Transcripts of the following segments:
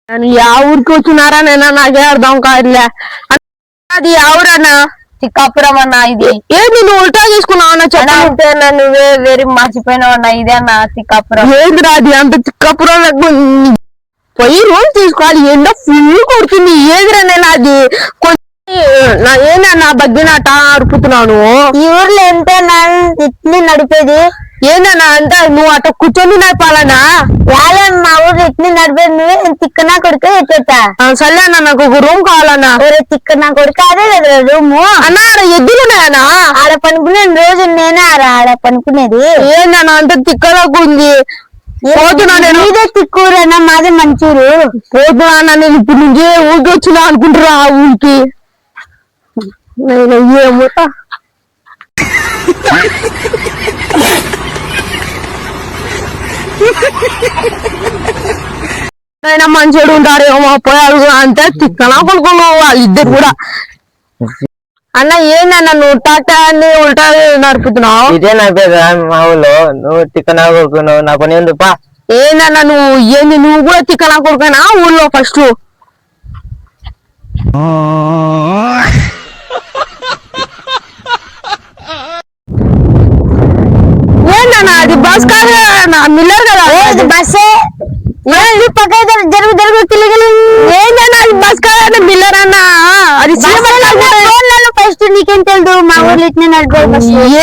Yeah ఊరికి వచ్చినారా నేనా నాకే అర్థం కాదులే. అది ఎవరన్నా తిక్కాపురం అన్నా. ఇది ఏంది నువ్వు ఉల్టా తీసుకున్నావు అన్న చెప్పంటే నువ్వే వేరే మర్చిపోయినావు అన్న. ఇదే అన్న తిక్కాపురం. ఏందిరా అది అంత తిక్కాపురం పోయి రోజు తీసుకోవాలి. ఎండ ఫుల్ కొడుతుంది. ఏదిరా నేను అది ఏందన్నా బగ్గినట అరుపుతున్నాను. ఈ ఊర్లో ఎంతో ఇట్ని నడిపేది ఏందన్నా అంటే నువ్వు అట్లా కూర్చొని నడపాలనా? మా ఊర్లో ఇట్ని నడిపేది నువ్వే. తిక్కనా కొడుకు ఎట్టా సరే అన్న నాకు ఒక రూమ్ కావాలన్నా. తిక్కనా కొడుకు అదే కదా రూము అన్న ఆడ ఎద్దులున్నాయనా? ఆడ పనుకునేది రోజు నేనే ఆడ పనుకునేది. ఏందన్నా అంటే తిక్కలకు ఉంది. పోతున్నా నేను. ఇదే తిక్కూరన్నా, మాదే మంచూరు. పోతున్నా నేను ఇప్పుడు నుంచి ఊరికి వచ్చినా అనుకుంటున్నా ఆ ఊరికి. నేను ఏమో అయినా మంచిగా ఉంటారేమో పోయి అడుగు. అంతే తిక్కనా కొనుక్కున్నావు వాళ్ళిద్దరు కూడా. అన్న ఏందన్న నువ్వు టాటాన్ని ఉల్టా నడుపుతున్నావు? ఇదే నడిపేదా మా ఊళ్ళో? నువ్వు తిక్కనా కొడుకున్నావు. నా పని ఎందుకు పా. ఏందన్న నువ్వు ఏంది నువ్వు కూడా తిక్కనా కొడుకునా ఊళ్ళో? ఫస్ట్ ఏందన్న అది బస్ కాదు మిల్లర్ కదా? బస్సే పక్క జరుగు జరుగు తిరిగి. ఏందన్నా అది బస్ కాదు మిల్లర్ అన్న. అది ఫస్ట్ నీకేం తెలుసు? మా ఊర్లో ఇట్నే నడిపే.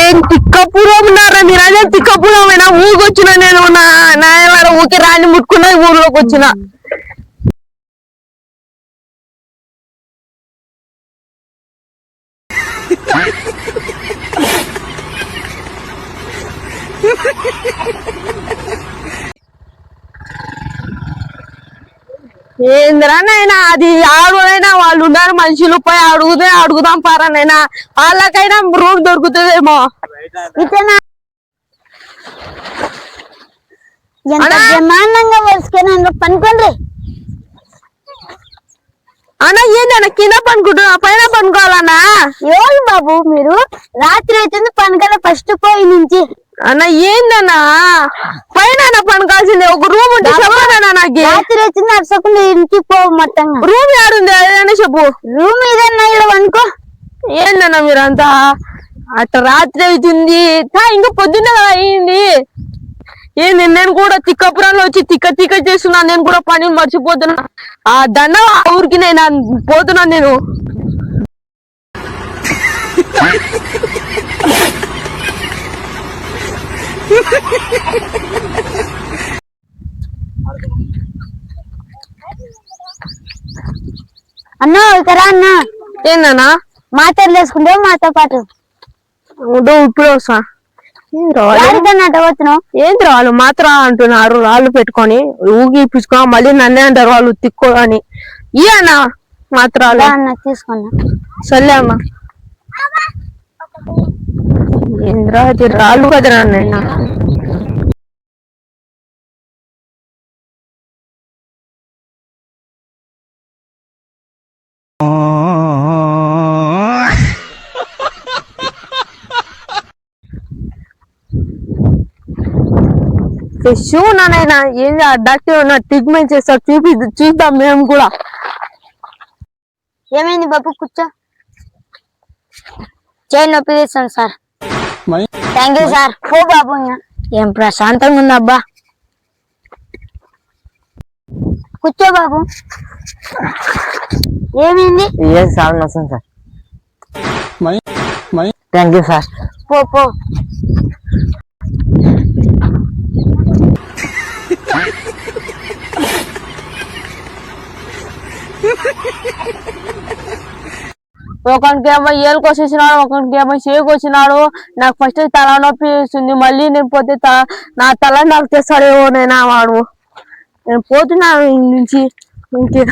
ఏం తిక్కపురం ఉన్నారా మీరు? అదే తిక్కపురం అయినా ఊరికి వచ్చిన నేను నా ఊరికి రాని ముట్టుకున్నా ఊర్లోకి వచ్చిన. ఏందిరా నైనా అది ఆడునైనా వాళ్ళు ఉన్నారు మనుషులు పోయి అడుగుదాం పారా నైనా. వాళ్ళకైనా రూమ్ దొరుకుతుందేమో. బ్రహ్మాండంగా వేసుకొని పనుకోండి అన్న. ఏందన్న కింద పనుకుంటున్నా పైన పనుకోవాలన్నా? ఎవరు బాబు మీరు? రాత్రి అవుతుంది పనుకోలే ఫస్ట్ పోయి నుంచి. అన్న ఏందన్నా పైన పనుకోవాల్సిందే. ఒక రూమ్ ఉంటే చెప్పాలన్నా నాకు. రాత్రి వచ్చింది నడుచకుండా ఇంటికి పో. మొత్తంగా రూమ్ ఏడుంది ఏదైనా చెప్పు. రూమ్ ఏదన్నా ఇక్కడ అనుకో. ఏందన్నా మీరంతా అట్లా రాత్రి అవుతుంది ఇంకా పొద్దున్న కదా అయింది. ఏంది నేను కూడా తిక్కపురంలో వచ్చి తిక్క చేస్తున్నా. నేను కూడా పని మర్చిపోతున్నా. ఆ దండ ఆ ఊరికి నేను పోతున్నా. నేను అన్న ఇకరా అన్న. ఏందన్నా మాతలు వేసుకుంటే మాతో పాటు ఇప్పుడే వస్తా. ఏంటి వాళ్ళు మాత్రం అంటున్నారు రాళ్ళు పెట్టుకొని ఊగి పిచ్చుకో. మళ్ళీ నన్నే అంటారు వాళ్ళు తిక్కో అని. ఇయన్నా మాత్రాలు తీసుకున్నా. సర్లే అమ్మా. ఏంద్రా అది రాళ్ళు కదరా నైనా. ఫ్రెష్ ఉన్నానైనా ఏంది అడ్డాక్టివ్ ఉన్నా ట్రీట్మెంట్ చేస్తారు. చూద్దాం మేము కూడా. ఏమైంది బాబు? కూర్చో. చేయి నొప్పి తీస్తాను సార్. Thank you sir. పో బాబు. ఏం ప్రశాంతంగా ఉంది అబ్బా. కూర్చో బాబు. ఏమైంది? సార్ వస్తుంది సార్. Thank you sir. పో పో. ఒకరికి ఏమో ఏళ్ళకి వచ్చేసినాడు, ఒకరికి ఏమో చేయికి వచ్చినాడు. నాకు ఫస్ట్ తల నొప్పి వేస్తుంది. మళ్ళీ నేను పోతే నా తల నాకు తెస్తాడేమో నైనా వాడు. నేను పోతున్నాను నుంచి ఇంకే.